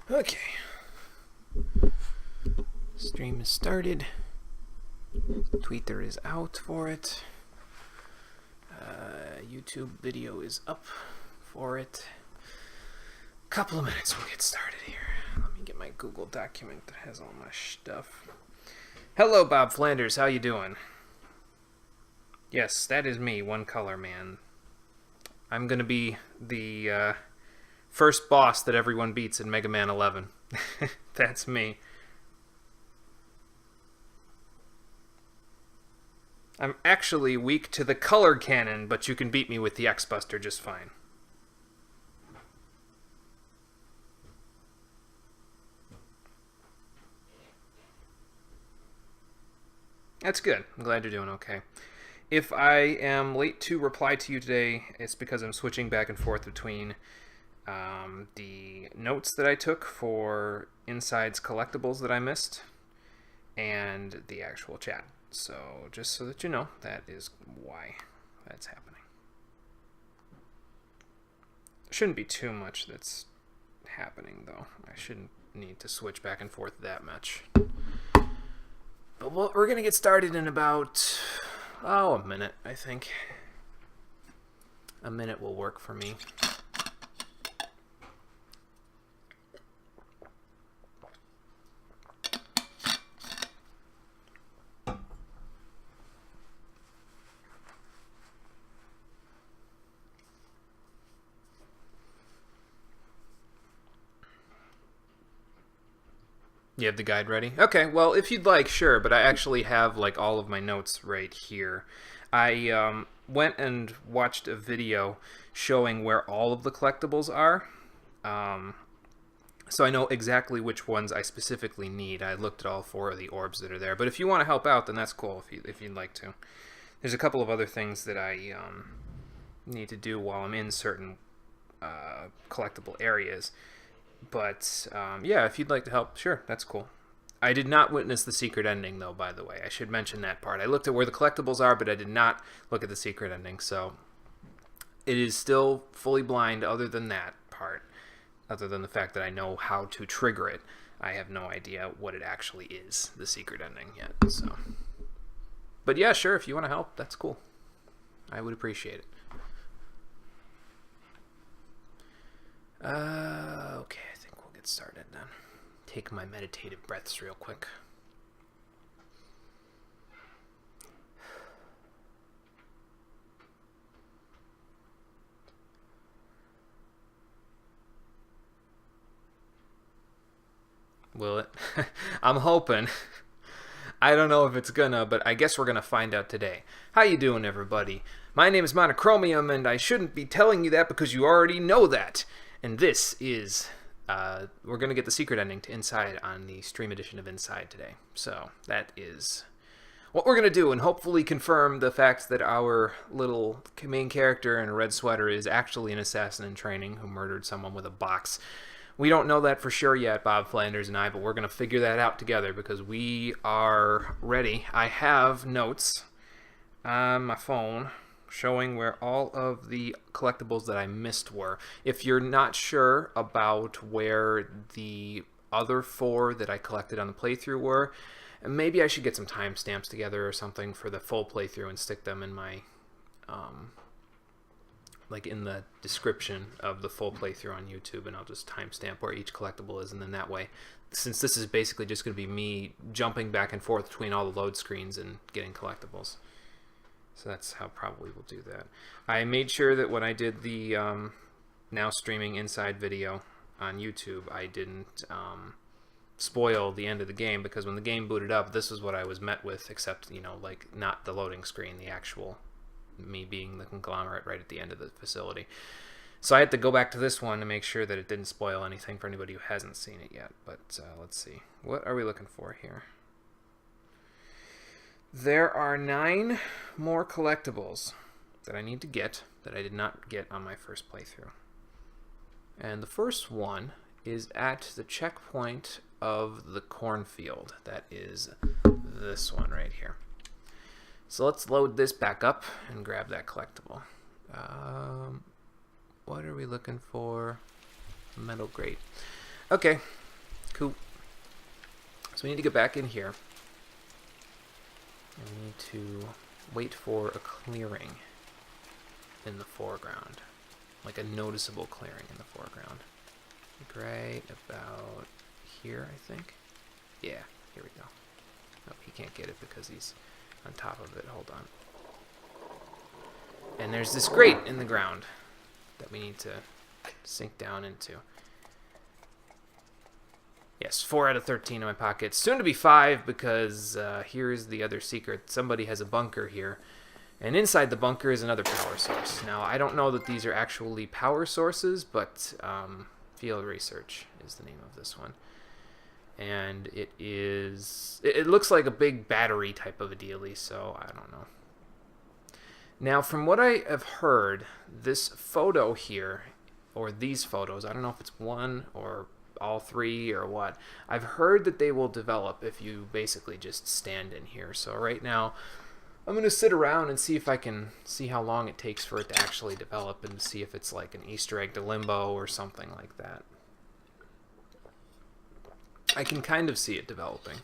Okay. Stream is started. Tweeter is out for it. YouTube video is up for it. Couple of minutes, we'll get started here. Let me get my Google document that has all my stuff. Hello, Bob Flanders. How you doing? Yes, that is me, One Color Man. I'm gonna be the first boss that everyone beats in Mega Man 11. That's me. I'm actually weak to the color cannon, but you can beat me with the X-Buster just fine. That's good. I'm glad you're doing okay. If I am late to reply to you today, it's because I'm switching back and forth between the notes that I took for Inside's collectibles that I missed and the actual chat. So just so that you know, that is why that's happening. Shouldn't be too much that's happening, though. I shouldn't need to switch back and forth that much. But we're going to get started in about, a minute, I think. A minute will work for me. You have the guide ready? Okay, well, if you'd like, sure, but I actually have, like, all of my notes right here. I went and watched a video showing where all of the collectibles are, so I know exactly which ones I specifically need. I looked at all 4 of the orbs that are there, but if you want to help out, then that's cool, if you'd like to. There's a couple of other things that I need to do while I'm in certain collectible areas. But, yeah, if you'd like to help, sure, that's cool. I did not witness the secret ending, though, by the way. I should mention that part. I looked at where the collectibles are, but I did not look at the secret ending, so it is still fully blind other than that part. Other than the fact that I know how to trigger it. I have no idea what it actually is, the secret ending, yet, so. But, yeah, sure, if you want to help, that's cool. I would appreciate it. Okay, I think we'll get started then. Take my meditative breaths real quick. Will it? I'm hoping. I don't know if it's gonna, but I guess we're gonna find out today. How you doing, everybody? My name is Monochromium, and I shouldn't be telling you that because you already know that. And this is, we're going to get the secret ending to Inside on the stream edition of Inside today. So that is what we're going to do, and hopefully confirm the fact that our little main character in a red sweater is actually an assassin in training who murdered someone with a box. We don't know that for sure yet, Bob Flanders and I, but we're going to figure that out together because we are ready. I have notes on my phone showing where all of the collectibles that I missed were. If you're not sure about where the other 4 that I collected on the playthrough were, maybe I should get some timestamps together or something for the full playthrough and stick them in my, like in the description of the full playthrough on YouTube, and I'll just timestamp where each collectible is, and then that way, since this is basically just going to be me jumping back and forth between all the load screens and getting collectibles. So that's how probably we'll do that. I made sure that when I did the now streaming Inside video on YouTube, I didn't spoil the end of the game, because when the game booted up, this is what I was met with, except, you know, like, not the loading screen, the actual me being the conglomerate right at the end of the facility. So I had to go back to this one to make sure that it didn't spoil anything for anybody who hasn't seen it yet. But let's see. What are we looking for here? There are 9 more collectibles that I need to get that I did not get on my first playthrough. And the first one is at the checkpoint of the cornfield. That is this one right here. So let's load this back up and grab that collectible. What are we looking for? Metal grate. Okay, Cool. So we need to get back in here. And we need to wait for a clearing in the foreground. Like a noticeable clearing in the foreground. Like right about here, I think. Yeah, here we go. Oh, he can't get it because he's on top of it. Hold on. And there's this grate in the ground that we need to sink down into. Yes, 4 out of 13 in my pocket. Soon to be 5 because here's the other secret. Somebody has a bunker here. And inside the bunker is another power source. Now, I don't know that these are actually power sources, but Field Research is the name of this one. And it is... It looks like a big battery type of a dealie, so I don't know. Now, from what I have heard, this photo here, or these photos, I don't know if it's one or all three or what, I've heard that they will develop if you basically just stand in here. So right now, I'm going to sit around and see if I can see how long it takes for it to actually develop and see if it's like an Easter egg to Limbo or something like that. I can kind of see it developing.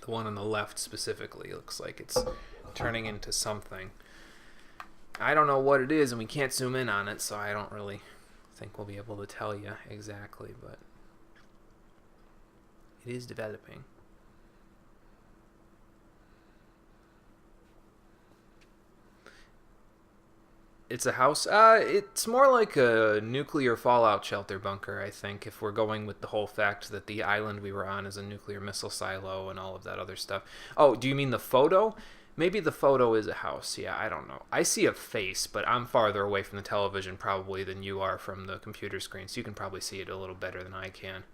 The one on the left specifically looks like it's turning into something. I don't know what it is, and we can't zoom in on it, so I don't really think we'll be able to tell you exactly, but it is developing. It's a house. It's more like a nuclear fallout shelter bunker, I think, if we're going with the whole fact that the island we were on is a nuclear missile silo and all of that other stuff. Oh, do you mean the photo? Maybe the photo is a house. Yeah, I don't know. I see a face, but I'm farther away from the television probably than you are from the computer screen, so you can probably see it a little better than I can.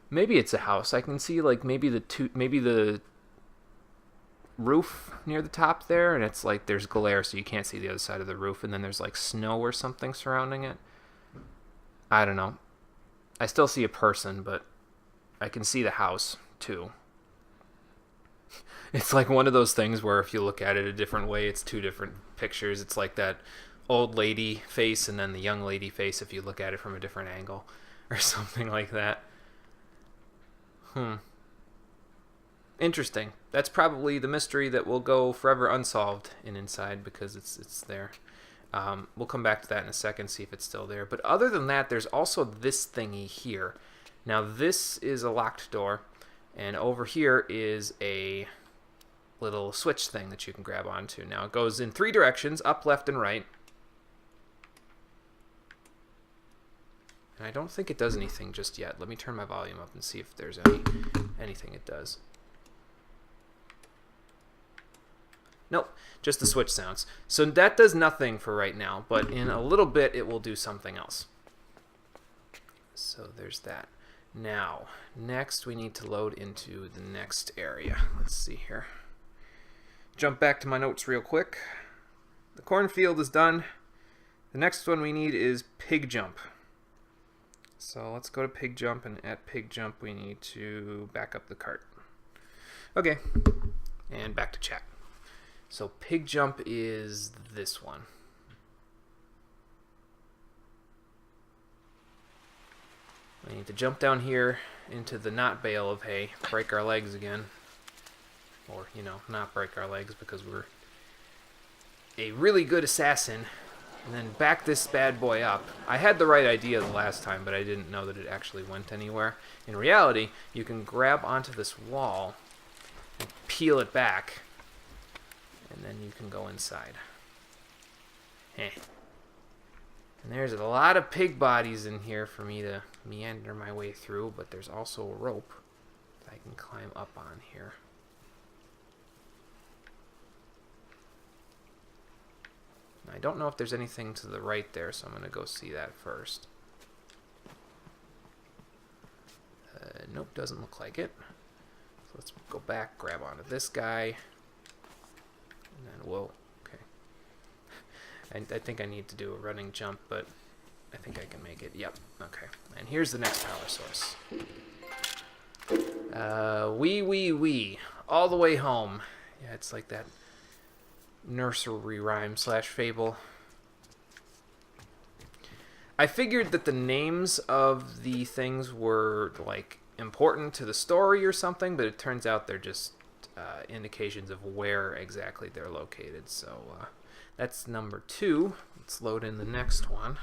Maybe it's a house. I can see like maybe the roof near the top there, and it's like there's glare so you can't see the other side of the roof, and then there's like snow or something surrounding it. I don't know. I still see a person, but I can see the house too. It's like one of those things where if you look at it a different way, it's two different pictures. It's like that old lady face and then the young lady face if you look at it from a different angle or something like that. Interesting. That's probably the mystery that will go forever unsolved in Inside because it's there. We'll come back to that in a second, see if it's still there. But other than that, there's also this thingy here. Now this is a locked door, and over here is a little switch thing that you can grab onto. Now it goes in 3 directions, up, left, and right. And I don't think it does anything just yet. Let me turn my volume up and see if there's anything it does. Nope, just the switch sounds. So that does nothing for right now, but in a little bit it will do something else. So there's that. Now, next we need to load into the next area. Let's see here. Jump back to my notes real quick. The cornfield is done. The next one we need is pig jump. So let's go to pig jump, and at pig jump we need to back up the cart. Okay, and back to chat. So pig jump is this one. We need to jump down here into the not bale of hay, break our legs again. Or, you know, not break our legs because we're a really good assassin. And then back this bad boy up. I had the right idea the last time, but I didn't know that it actually went anywhere. In reality, you can grab onto this wall and peel it back, and then you can go inside. And there's a lot of pig bodies in here for me to meander my way through, but there's also a rope that I can climb up on here. I don't know if there's anything to the right there, so I'm going to go see that first. Nope, doesn't look like it. So let's go back, grab onto this guy. And then, whoa, okay. I think I need to do a running jump, but I think I can make it. Yep, okay. And here's the next power source. Wee. All the way home. Yeah, it's like that nursery rhyme / fable. I figured that the names of the things were, like, important to the story or something, but it turns out they're just indications of where exactly they're located. So that's number 2. Let's load in the next one.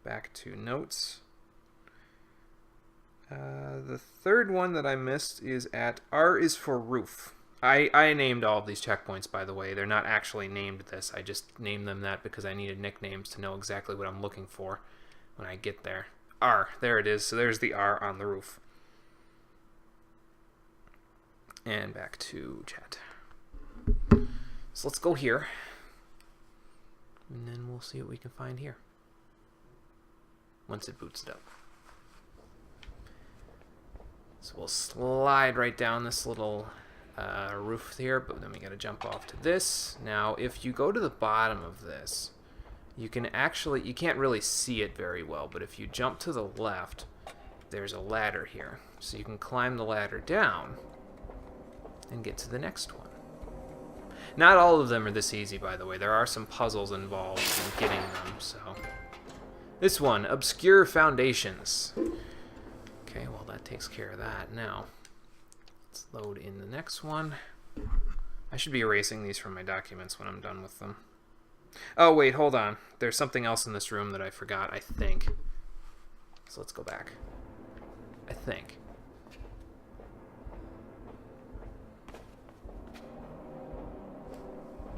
Back to notes. The third one that I missed is at R is for roof. I named all of these checkpoints, by the way. They're not actually named this. I just named them that because I needed nicknames to know exactly what I'm looking for when I get there. R, there it is. So there's the R on the roof. And back to chat. So let's go here. And then we'll see what we can find here. Once it boots it up. So we'll slide right down this little roof here, but then we gotta jump off to this. Now, if you go to the bottom of this, you can actually, you can't really see it very well, but if you jump to the left, there's a ladder here. So you can climb the ladder down and get to the next one. Not all of them are this easy, by the way. There are some puzzles involved in getting them, so. This one, Obscure Foundations. Okay, well that takes care of that. Now, let's load in the next one. I should be erasing these from my documents when I'm done with them. Oh wait, hold on. There's something else in this room that I forgot, I think. So let's go back. I think.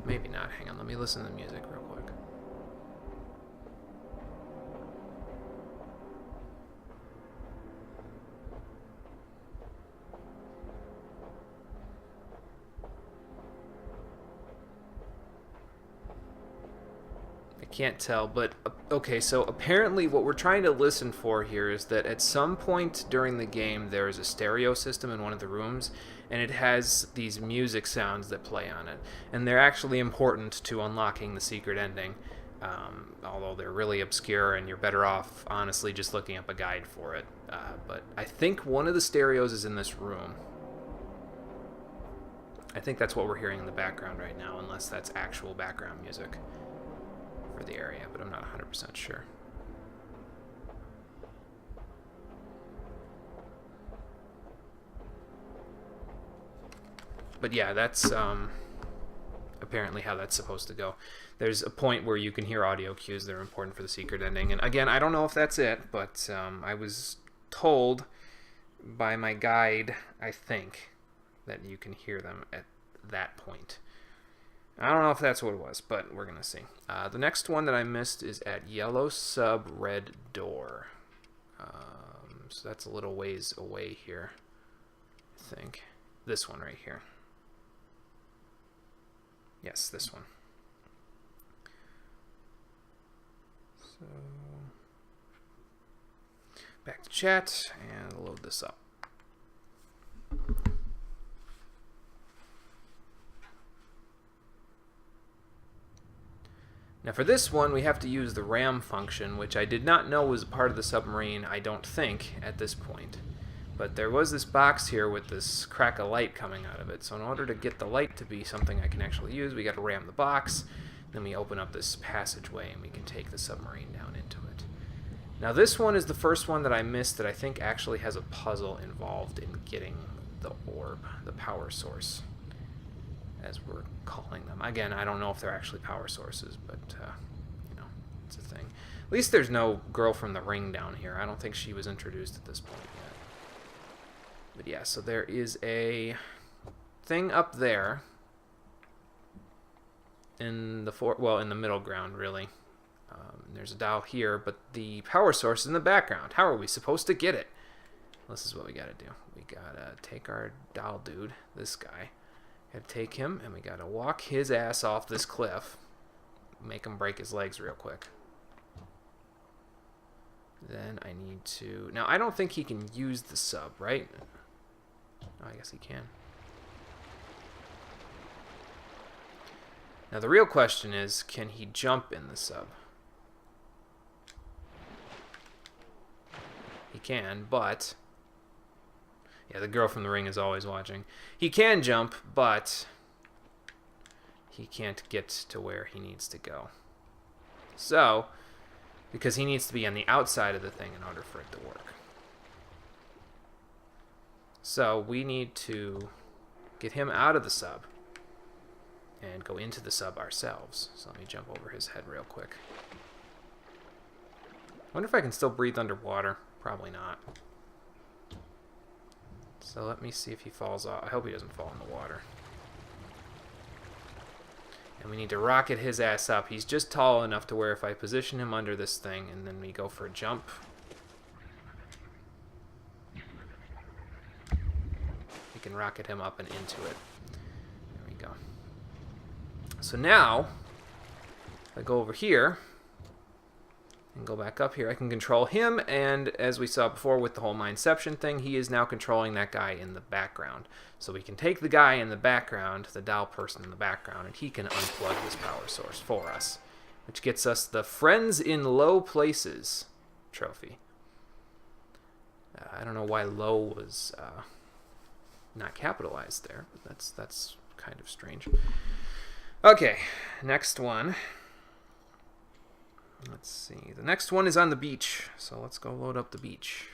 Maybe not. Hang on, let me listen to the music real quick. Can't tell, but okay, so apparently what we're trying to listen for here is that at some point during the game there is a stereo system in one of the rooms, and it has these music sounds that play on it, and they're actually important to unlocking the secret ending, although they're really obscure and you're better off honestly just looking up a guide for it. But I think one of the stereos is in this room. I think that's what we're hearing in the background right now, unless that's actual background music for the area, but I'm not 100% sure. But yeah, that's apparently how that's supposed to go. There's a point where you can hear audio cues that are important for the secret ending, and again, I don't know if that's it, but I was told by my guide, I think, that you can hear them at that point. I don't know if that's what it was, but we're going to see. The next one that I missed is at Yellow Sub Red Door. So that's a little ways away here, I think. This one right here. Yes, this one. So, back to chat and load this up. Now for this one, we have to use the ram function, which I did not know was part of the submarine, I don't think, at this point. But there was this box here with this crack of light coming out of it, so in order to get the light to be something I can actually use, we got to ram the box, then we open up this passageway and we can take the submarine down into it. Now this one is the first one that I missed that I think actually has a puzzle involved in getting the orb, the power source, as we're calling them. Again, I don't know if they're actually power sources, but, you know, it's a thing. At least there's no girl from the ring down here. I don't think she was introduced at this point yet. But yeah, so there is a thing up there in the in the middle ground, really. There's a dial here, but the power source is in the background. How are we supposed to get it? Well, this is what we gotta do. We gotta take our doll dude, this guy. Gotta take him, and we gotta walk his ass off this cliff. Make him break his legs real quick. Then I need to... Now, I don't think he can use the sub, right? Oh, I guess he can. Now, the real question is, can he jump in the sub? He can, but... Yeah, the girl from the ring is always watching. He can jump, but he can't get to where he needs to go. So, because he needs to be on the outside of the thing in order for it to work. So we need to get him out of the sub and go into the sub ourselves. So let me jump over his head real quick. I wonder if I can still breathe underwater. Probably not. So let me see if he falls off. I hope he doesn't fall in the water. And we need to rocket his ass up. He's just tall enough to where if I position him under this thing and then we go for a jump, we can rocket him up and into it. There we go. So now, if I go over here and go back up here, I can control him, and as we saw before with the whole Mindception thing, he is now controlling that guy in the background. So we can take the guy in the background, the doll person in the background, and he can unplug this power source for us, which gets us the Friends in Low Places trophy. I don't know why low was not capitalized there, but that's kind of strange. Okay, next one. Let's see. The next one is on the beach, so let's go load up the beach.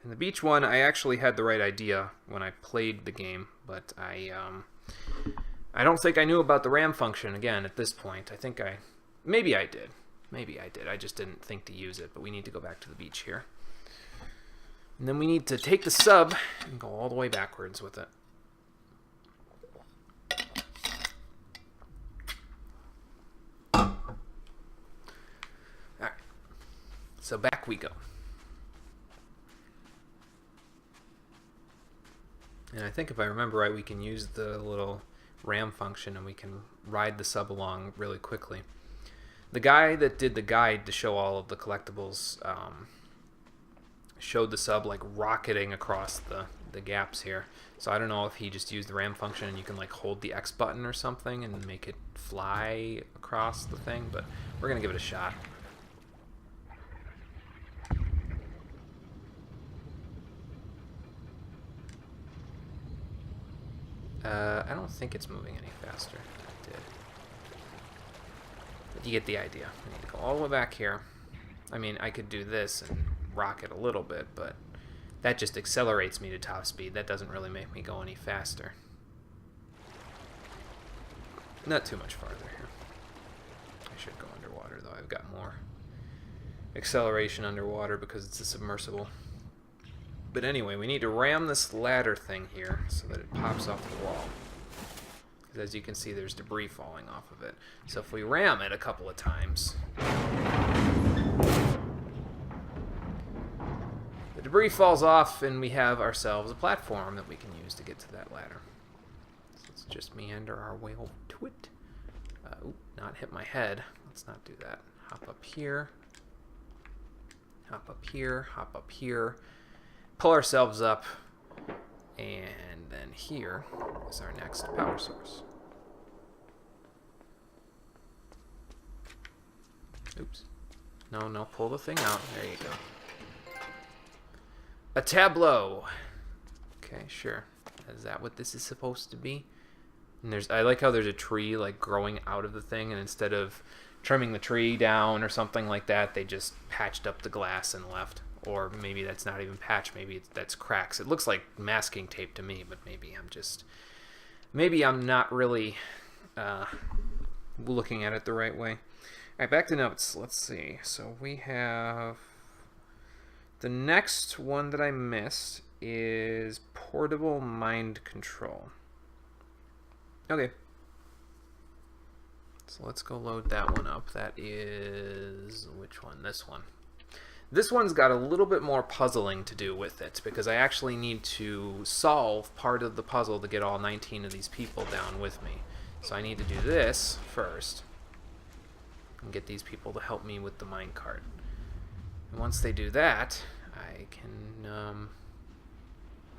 In the beach one, I actually had the right idea when I played the game, but I don't think I knew about the RAM function again at this point. Maybe I did. I just didn't think to use it, but we need to go back to the beach here. And then we need to take the sub and go all the way backwards with it. Alright. So back we go. And I think if I remember right, we can use the little RAM function and we can ride the sub along really quickly. The guy that did the guide to show all of the collectibles showed the sub like rocketing across the gaps here. So I don't know if he just used the RAM function and you can like hold the X button or something and make it fly across the thing, but we're gonna give it a shot. I don't think it's moving any faster. It did. But you get the idea. I need to go all the way back here. I mean, I could do this and rock it a little bit, but that just accelerates me to top speed. That doesn't really make me go any faster. Not too much farther here. I should go underwater, though. I've got more acceleration underwater because it's a submersible. But anyway, we need to ram this ladder thing here so that it pops off the wall. Because as you can see, there's debris falling off of it. So if we ram it a couple of times, the debris falls off and we have ourselves a platform that we can use to get to that ladder. So let's just meander our way over to it. Not hit my head. Let's not do that. Hop up here. Hop up here. Hop up here. Pull ourselves up, and then here is our next power source. Oops. No, pull the thing out. There you go. A tableau. Okay, sure. Is that what this is supposed to be? And I like how there's a tree like growing out of the thing, and instead of trimming the tree down or something like that, they just patched up the glass and left. Or maybe that's not even patch, maybe that's cracks. It looks like masking tape to me, but maybe I'm not really looking at it the right way. All right, back to notes. Let's see. So we have the next one that I missed is portable mind control. Okay. So let's go load that one up. That is, which one? This one. This one's got a little bit more puzzling to do with it, because I actually need to solve part of the puzzle to get all 19 of these people down with me. So I need to do this first, and get these people to help me with the minecart. And once they do that, I can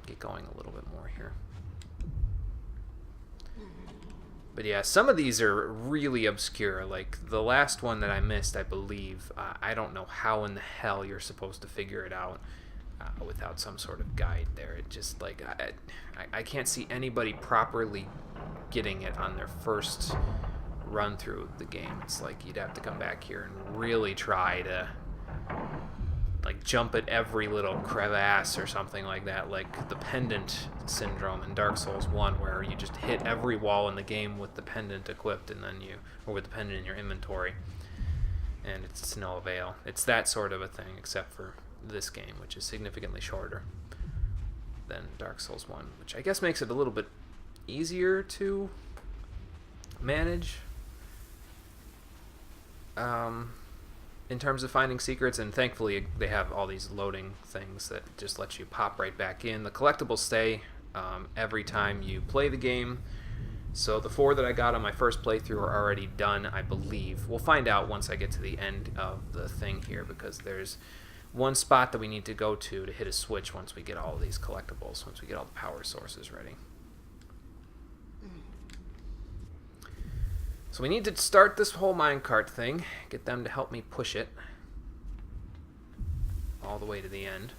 get going a little bit more here. But yeah, some of these are really obscure. Like the last one that I missed, I believe, I don't know how in the hell you're supposed to figure it out without some sort of guide there. It just like I can't see anybody properly getting it on their first run through the game. It's like you'd have to come back here and really try to like jump at every little crevasse or something like that, like the pendant syndrome in Dark Souls 1, where you just hit every wall in the game with the pendant equipped, and then or with the pendant in your inventory, and it's no avail. It's that sort of a thing, except for this game, which is significantly shorter than Dark Souls 1, which I guess makes it a little bit easier to manage in terms of finding secrets, and thankfully they have all these loading things that just let you pop right back in. The collectibles stay every time you play the game, so the 4 that I got on my first playthrough are already done, I believe. We'll find out once I get to the end of the thing here, because there's one spot that we need to go to hit a switch once we get all of these collectibles, once we get all the power sources ready. So we need to start this whole minecart thing, get them to help me push it all the way to the end.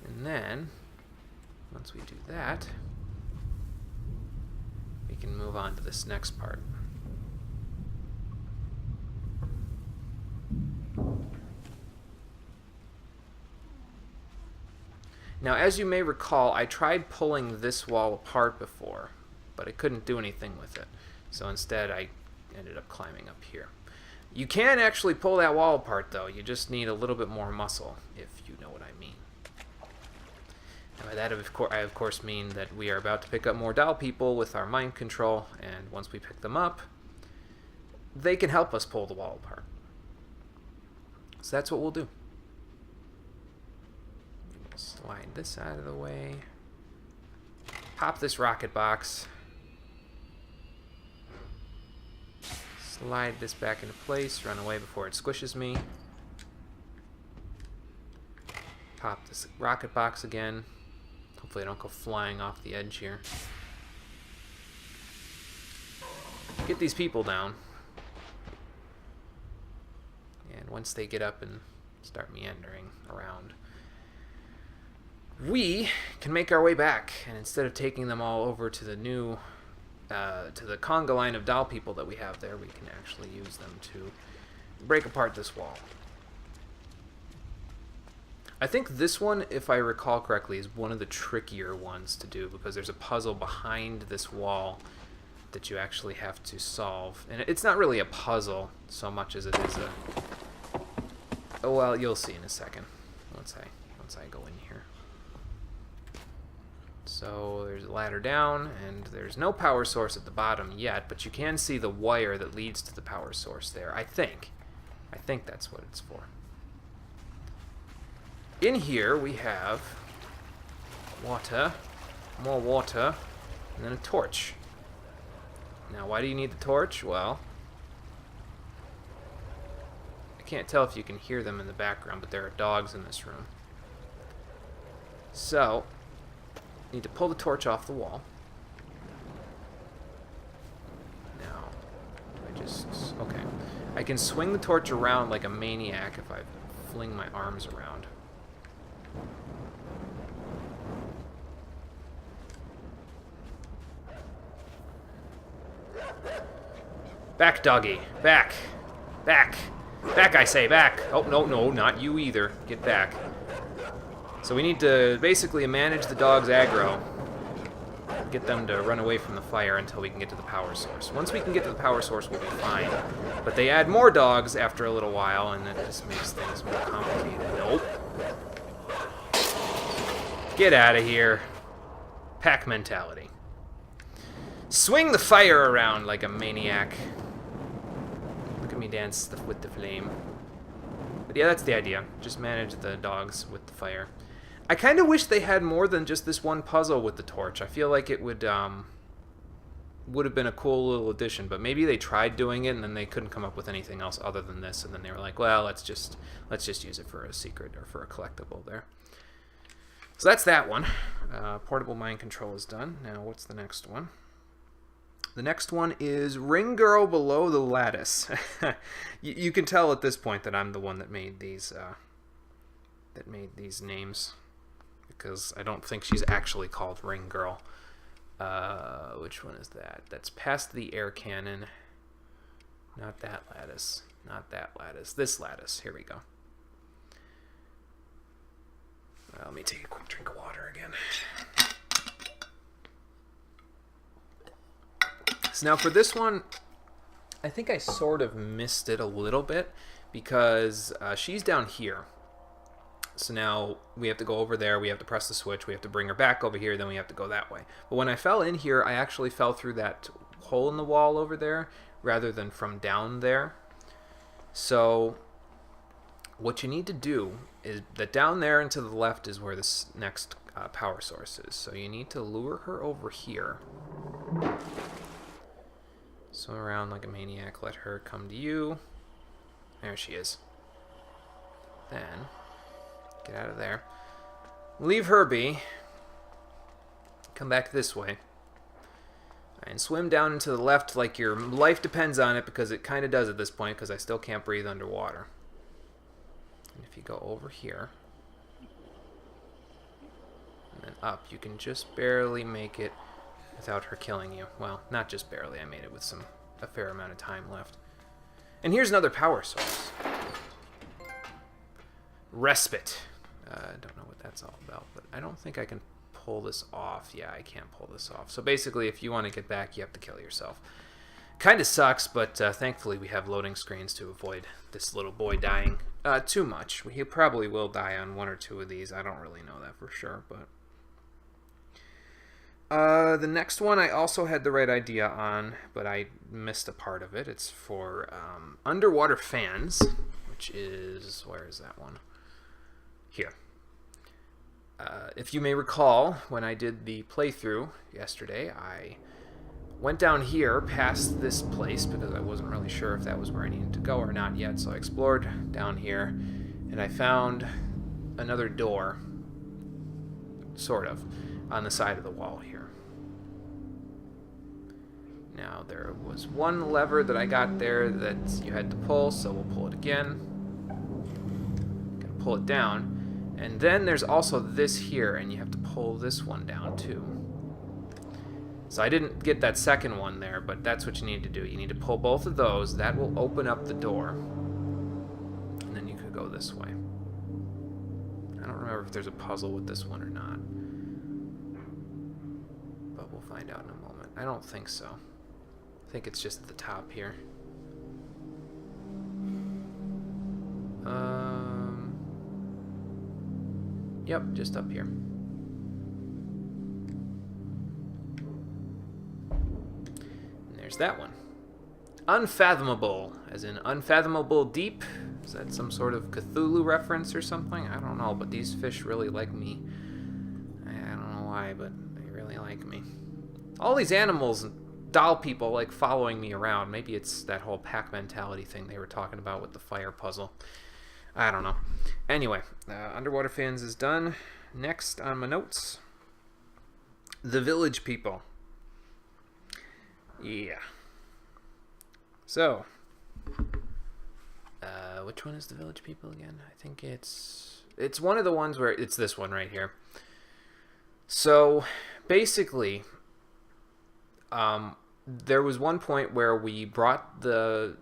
And then, once we do that, we can move on to this next part. Now, as you may recall, I tried pulling this wall apart before, but I couldn't do anything with it. So instead, I ended up climbing up here. You can actually pull that wall apart, though. You just need a little bit more muscle, if you know what I mean. And by that, I of course mean that we are about to pick up more doll people with our mind control, and once we pick them up, they can help us pull the wall apart. So that's what we'll do. We'll slide this out of the way. Pop this rocket box. Slide this back into place, run away before it squishes me. Pop this rocket box again. Hopefully I don't go flying off the edge here. Get these people down. And once they get up and start meandering around, we can make our way back. And instead of taking them all over to the new to the conga line of doll people that we have there, we can actually use them to break apart this wall. I think this one, if I recall correctly, is one of the trickier ones to do, because there's a puzzle behind this wall that you actually have to solve. And it's not really a puzzle so much as it is a... Oh, well, you'll see in a second once I go in here. So there's a ladder down, and there's no power source at the bottom yet, but you can see the wire that leads to the power source there, I think. I think that's what it's for. In here we have water, more water, and then a torch. Now, why do you need the torch? Well, I can't tell if you can hear them in the background, but there are dogs in this room. So, need to pull the torch off the wall. Now, okay. I can swing the torch around like a maniac if I fling my arms around. Back, doggy. Back. Back. Back, I say. Back. Oh, no, not you either. Get back. So we need to basically manage the dog's aggro. Get them to run away from the fire until we can get to the power source. Once we can get to the power source, we'll be fine. But they add more dogs after a little while, and it just makes things more complicated. Nope. Get out of here. Pack mentality. Swing the fire around like a maniac. Look at me dance with the flame. But yeah, that's the idea. Just manage the dogs with the fire. I kind of wish they had more than just this one puzzle with the torch. I feel like it would have been a cool little addition, but maybe they tried doing it and then they couldn't come up with anything else other than this, and then they were like, well, let's just use it for a secret or for a collectible there. So that's that one. Portable mind control is done. Now, what's the next one? The next one is Ring Girl Below the Lattice. You can tell at this point that I'm the one that made these names, because I don't think she's actually called Ring Girl. Which one is that? That's Past the Air Cannon. Not that lattice. Not that lattice. This lattice. Here we go. Let me take a quick drink of water again. So now for this one, I think I sort of missed it a little bit because she's down here. So now we have to go over there, we have to press the switch, we have to bring her back over here, then we have to go that way. But when I fell in here, I actually fell through that hole in the wall over there rather than from down there. So what you need to do is that down there and to the left is where this next power source is. So you need to lure her over here. Swim around like a maniac, let her come to you. There she is. Then, get out of there. Leave her be. Come back this way. And swim down and to the left like your life depends on it, because it kind of does at this point, because I still can't breathe underwater. And if you go over here, and then up, you can just barely make it without her killing you. Well, not just barely, I made it with a fair amount of time left. And here's another power source. Respite. I don't know what that's all about, but I don't think I can pull this off. Yeah, I can't pull this off. So basically, if you want to get back, you have to kill yourself. Kind of sucks, but thankfully we have loading screens to avoid this little boy dying too much. He probably will die on one or two of these. I don't really know that for sure, but... the next one I also had the right idea on, but I missed a part of it. It's for underwater fans, which is... where is that one? Here. If you may recall, when I did the playthrough yesterday, I went down here past this place because I wasn't really sure if that was where I needed to go or not yet, so I explored down here, and I found another door, sort of, on the side of the wall here. Now, there was one lever that I got there that you had to pull, so we'll pull it again. Gotta pull it down. And then there's also this here, and you have to pull this one down too. So I didn't get that second one there, but that's what you need to do. You need to pull both of those. That will open up the door. And then you could go this way. I don't remember if there's a puzzle with this one or not. But we'll find out in a moment. I don't think so. I think it's just at the top here. Yep, just up here. And there's that one. Unfathomable, as in unfathomable deep. Is that some sort of Cthulhu reference or something? I don't know, but these fish really like me. I don't know why, but they really like me. All these animals and doll people like following me around. Maybe it's that whole pack mentality thing they were talking about with the fire puzzle. I don't know. Anyway, Underwater Fans is done. Next on my notes, the village people. Yeah. So, which one is the village people again? I think it's one of the ones where it's this one right here. So, basically, there was one point where we brought the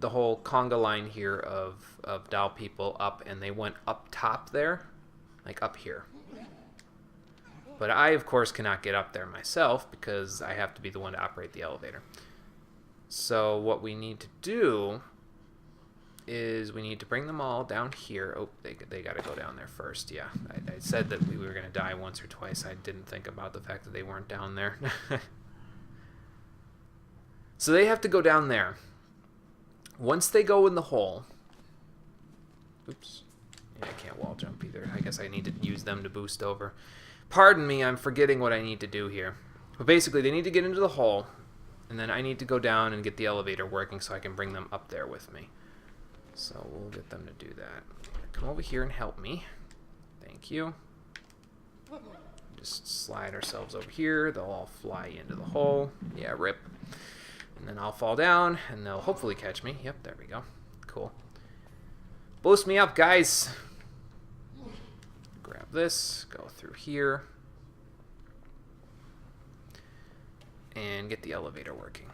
whole conga line here of doll people up, and they went up top there, like up here. But I, of course, cannot get up there myself because I have to be the one to operate the elevator. So what we need to do is we need to bring them all down here. Oh, they got to go down there first. Yeah, I said that we were going to die once or twice. I didn't think about the fact that they weren't down there. So they have to go down there. Once they go in the hole... Oops. Yeah, I can't wall jump either. I guess I need to use them to boost over. Pardon me, I'm forgetting what I need to do here. But basically, they need to get into the hole, and then I need to go down and get the elevator working so I can bring them up there with me. So we'll get them to do that. Come over here and help me. Thank you. Just slide ourselves over here. They'll all fly into the hole. Yeah, rip. And then I'll fall down, and they'll hopefully catch me. Yep, there we go. Cool. Boost me up, guys. Grab this, go through here, and get the elevator working.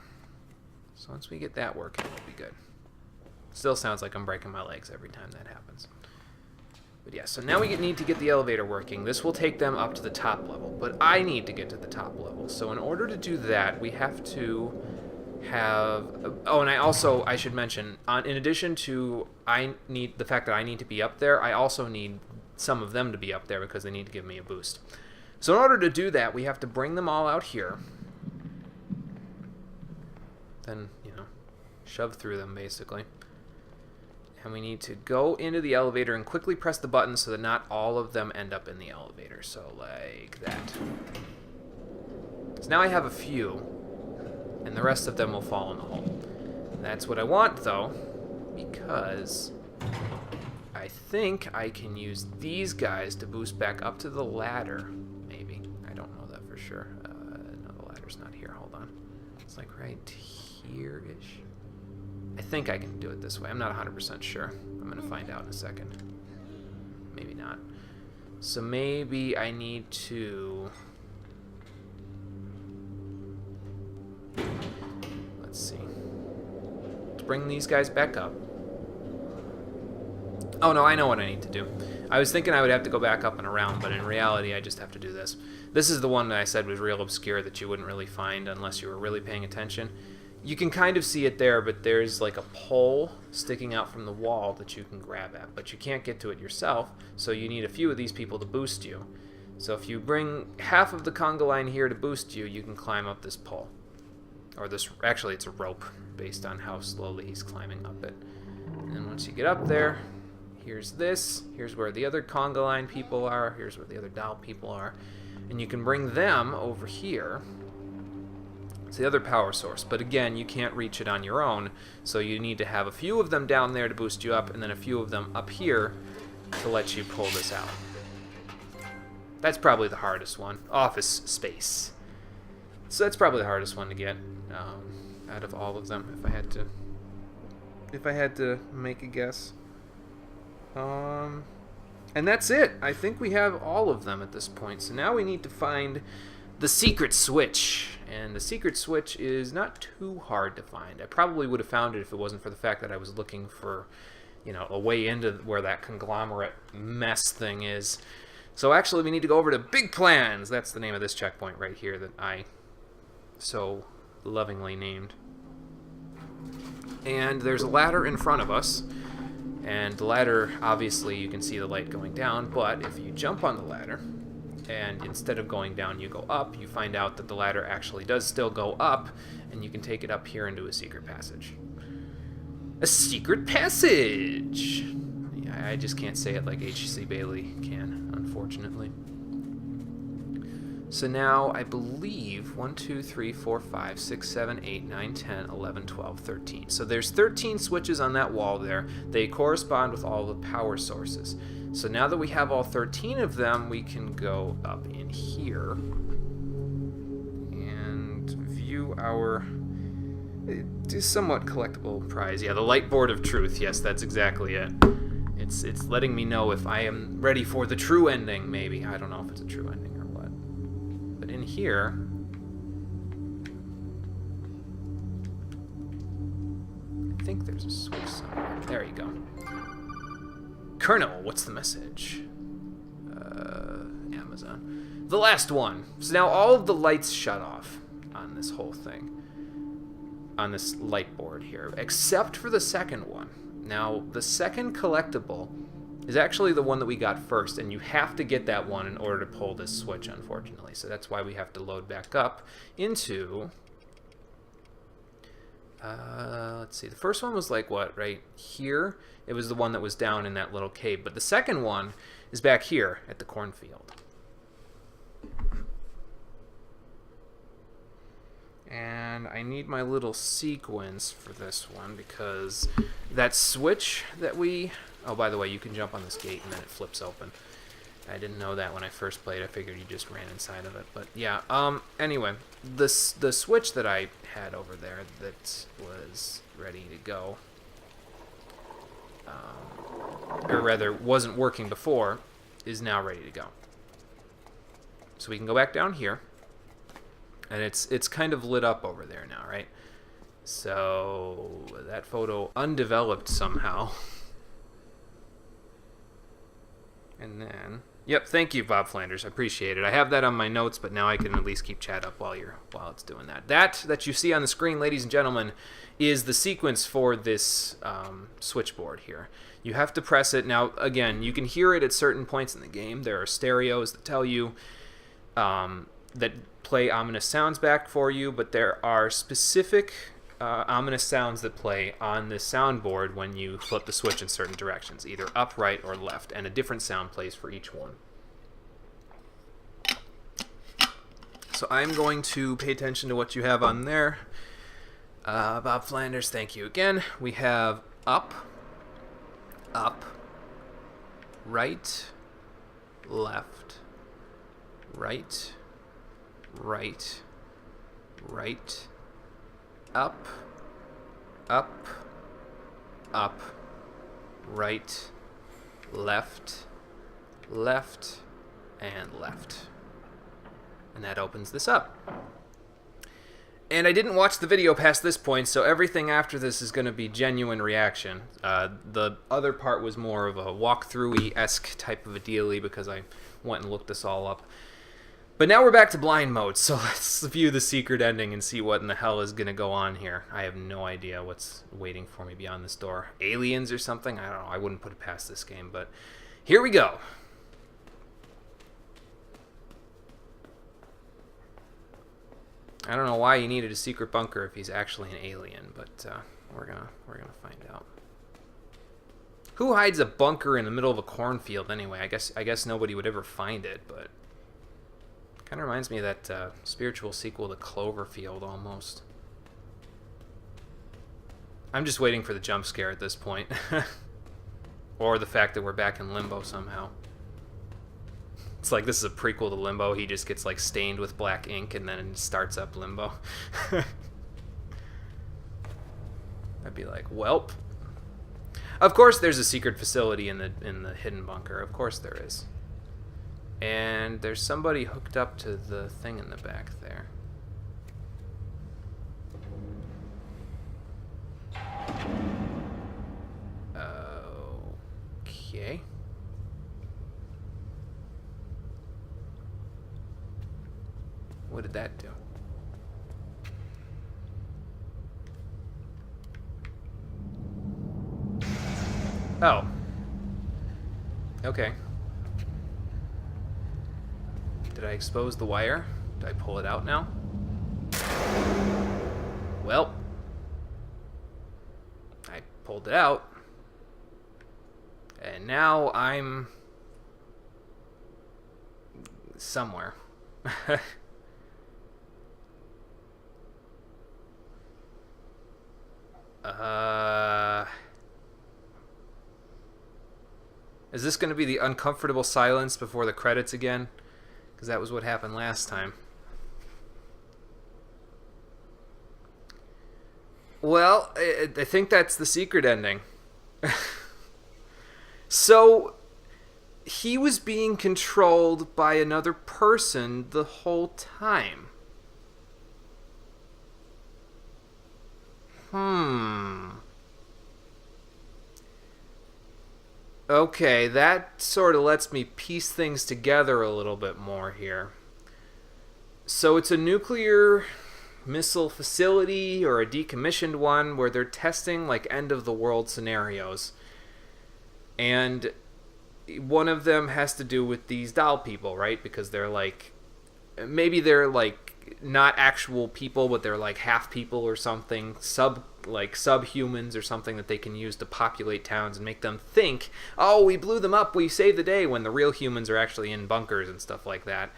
So once we get that working, we'll be good. Still sounds like I'm breaking my legs every time that happens. But yeah, so now we need to get the elevator working. This will take them up to the top level, but I need to get to the top level. So in order to do that, we have to have... Oh, and I should mention, in addition to the fact that I need to be up there, I also need some of them to be up there because they need to give me a boost. So in order to do that, we have to bring them all out here. Then, shove through them, basically. And we need to go into the elevator and quickly press the button so that not all of them end up in the elevator. So like that. So now I have a few, and the rest of them will fall in the hole. That's what I want, though, because I think I can use these guys to boost back up to the ladder, maybe. I don't know that for sure. No, the ladder's not here. Hold on. It's like right here-ish. I think I can do it this way. I'm not 100% sure. I'm going to find out in a second. Maybe not. So maybe I need to... Let's see. Let's bring these guys back up. Oh no, I know what I need to do. I was thinking I would have to go back up and around, but in reality I just have to do this. This is the one that I said was real obscure that you wouldn't really find unless you were really paying attention. You can kind of see it there, but there's like a pole sticking out from the wall that you can grab at, but you can't get to it yourself, so you need a few of these people to boost you. So if you bring half of the conga line here to boost you, you can climb up this pole. Or this, actually it's a rope, based on how slowly he's climbing up it. And then once you get up there, here's this, here's where the other conga line people are, here's where the other doll people are, and you can bring them over here. It's the other power source, but again, you can't reach it on your own, so you need to have a few of them down there to boost you up, and then a few of them up here to let you pull this out. That's probably the hardest one. Office space. So that's probably the hardest one to get out of all of them, if I had to make a guess. And that's it. I think we have all of them at this point. So now we need to find the secret switch. And the secret switch is not too hard to find. I probably would have found it if it wasn't for the fact that I was looking for, a way into where that conglomerate mess thing is. So actually we need to go over to Big Plans. That's the name of this checkpoint right here that I so lovingly named. And there's a ladder in front of us. And the ladder, obviously you can see the light going down, but if you jump on the ladder, and instead of going down you go up, you find out that the ladder actually does still go up, and you can take it up here into a secret passage. A secret passage! Yeah, I just can't say it like H.C. Bailey can, unfortunately. So now I believe 1, 2, 3, 4, 5, 6, 7, 8, 9, 10, 11, 12, 13. So there's 13 switches on that wall there. They correspond with all the power sources. So now that we have all 13 of them, we can go up in here and view our somewhat collectible prize. Yeah, the light board of truth. Yes, that's exactly it. It's letting me know if I am ready for the true ending, maybe. I don't know if it's a true ending or what. But in here, I think there's a switch somewhere. There you go. Colonel, what's the message? Amazon. The last one. So now all of the lights shut off on this whole thing. On this light board here. Except for the second one. Now, the second collectible is actually the one that we got first, and you have to get that one in order to pull this switch, unfortunately. So that's why we have to load back up into... let's see. The first one was like, what, right here? It was the one that was down in that little cave. But the second one is back here at the cornfield. And I need my little sequence for this one because that switch that we... Oh, by the way, you can jump on this gate and then it flips open. I didn't know that when I first played. I figured you just ran inside of it. But yeah, anyway, the switch that I had over there that was ready to go, or rather wasn't working before, is now ready to go. So we can go back down here. And it's kind of lit up over there now, right? So that photo undeveloped somehow. And then, yep, thank you, Bob Flanders. I appreciate it. I have that on my notes, but now I can at least keep chat up while it's doing that. That you see on the screen, ladies and gentlemen, is the sequence for this switchboard here. You have to press it. Now, again, you can hear it at certain points in the game. There are stereos that tell you that play ominous sounds back for you, but there are specific ominous sounds that play on this soundboard when you flip the switch in certain directions, either up, right, or left, and a different sound plays for each one. So I'm going to pay attention to what you have on there. Bob Flanders, thank you again. We have up, up, right, left, right, right, right, up, up, up, right, left, left, and left. And that opens this up. And I didn't watch the video past this point, so everything after this is going to be genuine reaction. The other part was more of a walkthrough-y-esque type of a dealie because I went and looked this all up. But now we're back to blind mode, so let's view the secret ending and see what in the hell is going to go on here. I have no idea what's waiting for me beyond this door. Aliens or something? I don't know. I wouldn't put it past this game, but here we go. I don't know why he needed a secret bunker if he's actually an alien, but we're gonna find out. Who hides a bunker in the middle of a cornfield anyway? I guess nobody would ever find it, but kind of reminds me of that spiritual sequel to Cloverfield almost. I'm just waiting for the jump scare at this point, or the fact that we're back in Limbo somehow. It's like this is a prequel to Limbo. He just gets like stained with black ink and then starts up Limbo. I'd be like, welp. Of course there's a secret facility in the hidden bunker. Of course there is. And there's somebody hooked up to the thing in the back there. Okay. What did that do? Oh. Okay. Did I expose the wire? Did I pull it out now? Well. I pulled it out. And now I'm somewhere. Is this going to be the uncomfortable silence before the credits again? Because that was what happened last time. Well, I think that's the secret ending. So, he was being controlled by another person the whole time. Okay, that sort of lets me piece things together a little bit more here. So it's a nuclear missile facility or a decommissioned one where they're testing like end-of-the-world scenarios. And one of them has to do with these doll people, right? Because they're like, maybe they're like not actual people, but they're like half people or something, subhumans or something that they can use to populate towns and make them think, oh, we blew them up, we saved the day, when the real humans are actually in bunkers and stuff like that.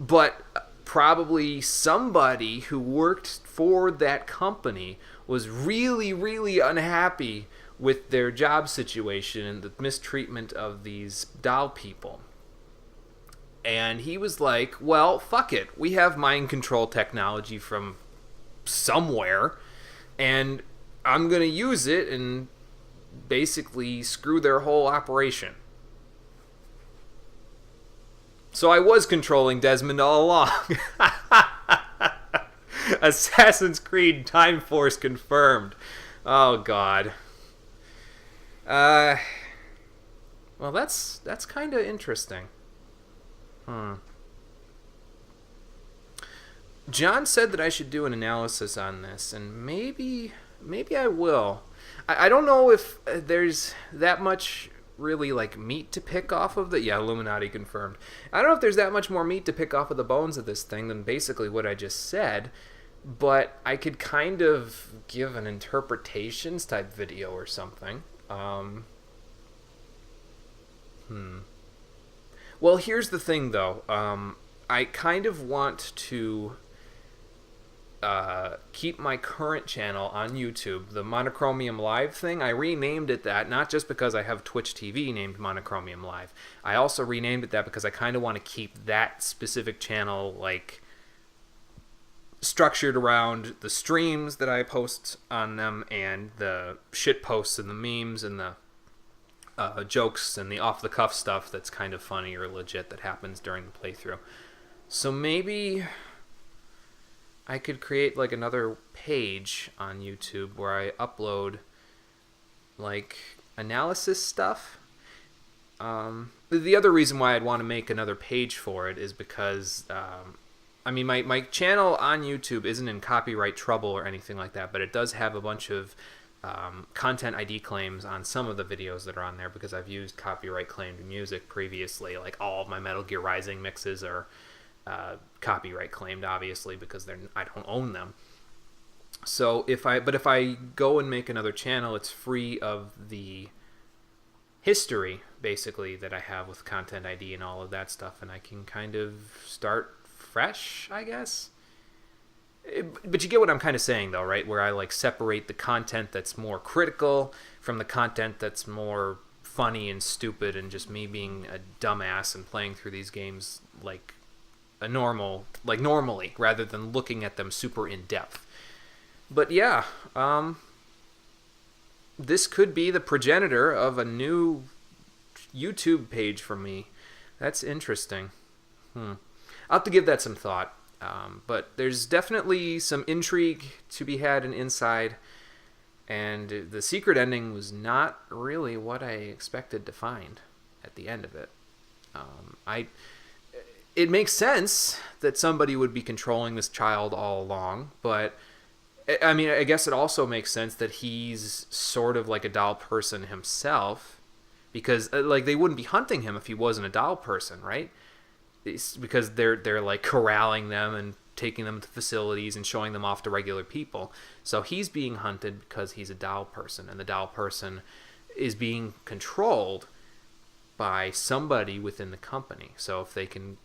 But probably somebody who worked for that company was really, really unhappy with their job situation and the mistreatment of these doll people. And he was like, well, fuck it. We have mind control technology from somewhere, and I'm going to use it and basically screw their whole operation. So I was controlling Desmond all along. Assassin's Creed Time Force confirmed. Oh God. Well, that's kind of interesting. John said that I should do an analysis on this, and maybe I will. I don't know if there's that much really like meat to pick off of the Illuminati confirmed. I don't know if there's that much more meat to pick off of the bones of this thing than basically what I just said, but I could kind of give an interpretations type video or something. Well, here's the thing though. I kind of want to keep my current channel on YouTube, the Monochromium Live thing. I renamed it that, not just because I have Twitch TV named Monochromium Live. I also renamed it that because I kind of want to keep that specific channel like structured around the streams that I post on them and the shit posts and the memes and the jokes and the off-the-cuff stuff that's kind of funny or legit that happens during the playthrough. So maybe I could create like another page on YouTube where I upload like analysis stuff. The other reason why I'd want to make another page for it is because I mean my channel on YouTube isn't in copyright trouble or anything like that, but it does have a bunch of content ID claims on some of the videos that are on there because I've used copyright claimed music previously. Like all of my Metal Gear Rising mixes are copyright claimed, obviously, because I don't own them. So if I go and make another channel, it's free of the history basically that I have with content ID and all of that stuff, and I can kind of start fresh, I guess. But you get what I'm kind of saying though, right? Where I like separate the content that's more critical from the content that's more funny and stupid and just me being a dumbass and playing through these games like normally rather than looking at them super in depth. But yeah, this could be the progenitor of a new YouTube page for me. That's interesting. I'll have to give that some thought. But there's definitely some intrigue to be had in Inside, and the secret ending was not really what I expected to find at the end of it. It makes sense that somebody would be controlling this child all along, but I mean, I guess it also makes sense that he's sort of like a doll person himself, because like they wouldn't be hunting him if he wasn't a doll person, right? It's because they're like corralling them and taking them to facilities and showing them off to regular people. So he's being hunted because he's a doll person, and the doll person is being controlled by somebody within the company. So if they can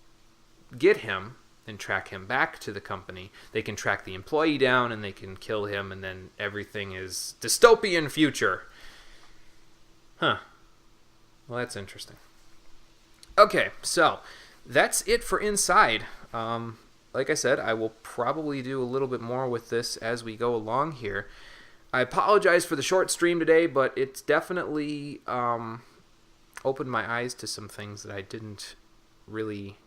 get him and track him back to the company, they can track the employee down and they can kill him, and then everything is dystopian future. Well, that's interesting. Okay, so that's it for Inside. Like I said, I will probably do a little bit more with this as we go along here. I apologize for the short stream today, but it's definitely opened my eyes to some things that I didn't really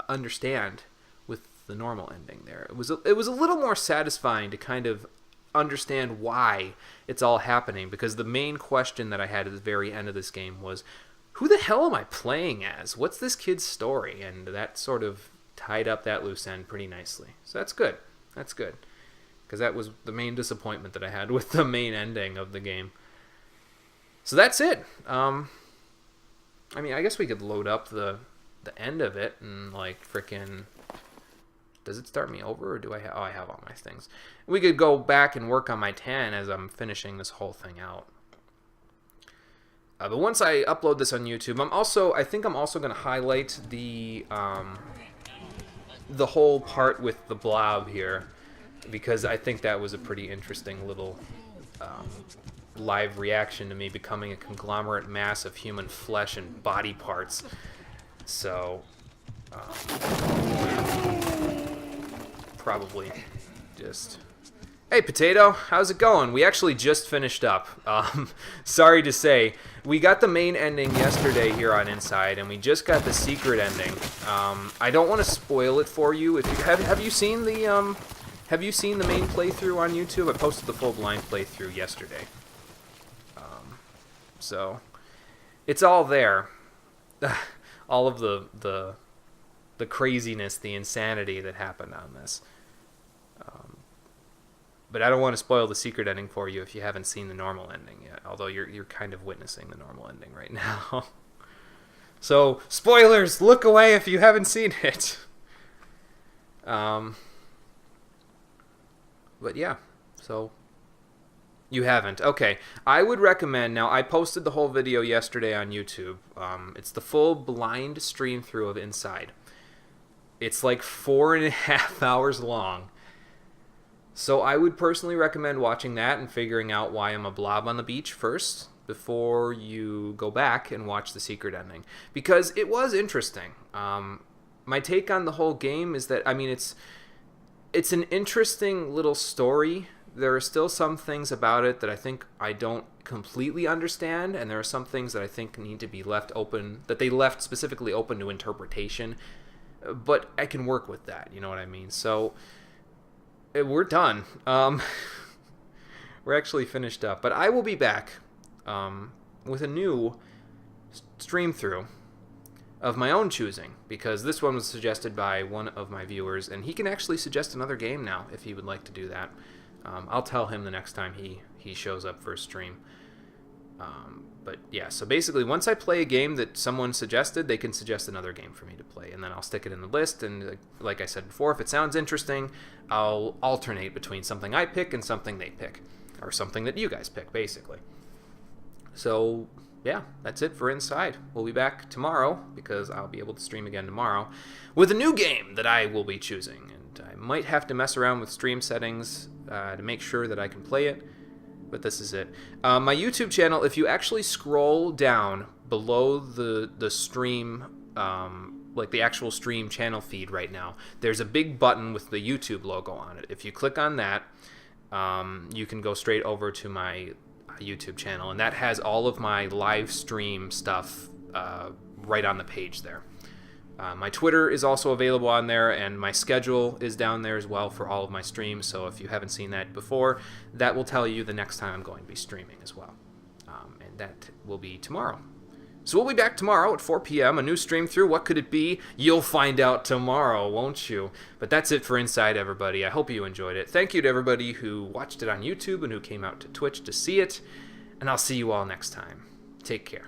understand with the normal ending there. It was a little more satisfying to kind of understand why it's all happening, because the main question that I had at the very end of this game was, who the hell am I playing as? What's this kid's story? And that sort of tied up that loose end pretty nicely. So that's good. That's good. Because that was the main disappointment that I had with the main ending of the game. So that's it. I mean, I guess we could load up the end of it and like frickin'... Does it start me over, or do I have... Oh, I have all my things. We could go back and work on my 10 as I'm finishing this whole thing out. But once I upload this on YouTube, I think I'm also going to highlight the whole part with the blob here, because I think that was a pretty interesting little live reaction to me becoming a conglomerate mass of human flesh and body parts. So, probably just... Hey, Potato, how's it going? We actually just finished up. Sorry to say, we got the main ending yesterday here on Inside, and we just got the secret ending. I don't want to spoil it for you. If you have you seen the Have you seen the main playthrough on YouTube? I posted the full blind playthrough yesterday. So, it's all there. All of the craziness, the insanity that happened on this. But I don't want to spoil the secret ending for you if you haven't seen the normal ending yet. Although you're kind of witnessing the normal ending right now. So, spoilers! Look away if you haven't seen it. But yeah, so you haven't. Okay, I would recommend, now I posted the whole video yesterday on YouTube. It's the full blind stream through of Inside. It's like 4.5 hours long. So I would personally recommend watching that and figuring out why I'm a blob on the beach first before you go back and watch the secret ending. Because it was interesting. My take on the whole game is that, I mean, it's an interesting little story. There are still some things about it that I think I don't completely understand, and there are some things that I think need to be left open, that they left specifically open to interpretation. But I can work with that, you know what I mean? So we're done. We're actually finished up. But I will be back with a new stream through of my own choosing, because this one was suggested by one of my viewers, and he can actually suggest another game now if he would like to do that. I'll tell him the next time he shows up for a stream. But yeah, so basically once I play a game that someone suggested, they can suggest another game for me to play, and then I'll stick it in the list, and like I said before, if it sounds interesting, I'll alternate between something I pick and something they pick, or something that you guys pick, basically. So yeah, that's it for Inside. We'll be back tomorrow, because I'll be able to stream again tomorrow, with a new game that I will be choosing, and I might have to mess around with stream settings to make sure that I can play it. But this is it. My YouTube channel, if you actually scroll down below the stream, like the actual stream channel feed right now, there's a big button with the YouTube logo on it. If you click on that, you can go straight over to my YouTube channel, and that has all of my live stream stuff right on the page there. My Twitter is also available on there, and my schedule is down there as well for all of my streams, so if you haven't seen that before, that will tell you the next time I'm going to be streaming as well. And that will be tomorrow. So we'll be back tomorrow at 4 p.m., a new stream through. What could it be? You'll find out tomorrow, won't you? But that's it for Inside, everybody. I hope you enjoyed it. Thank you to everybody who watched it on YouTube and who came out to Twitch to see it, and I'll see you all next time. Take care.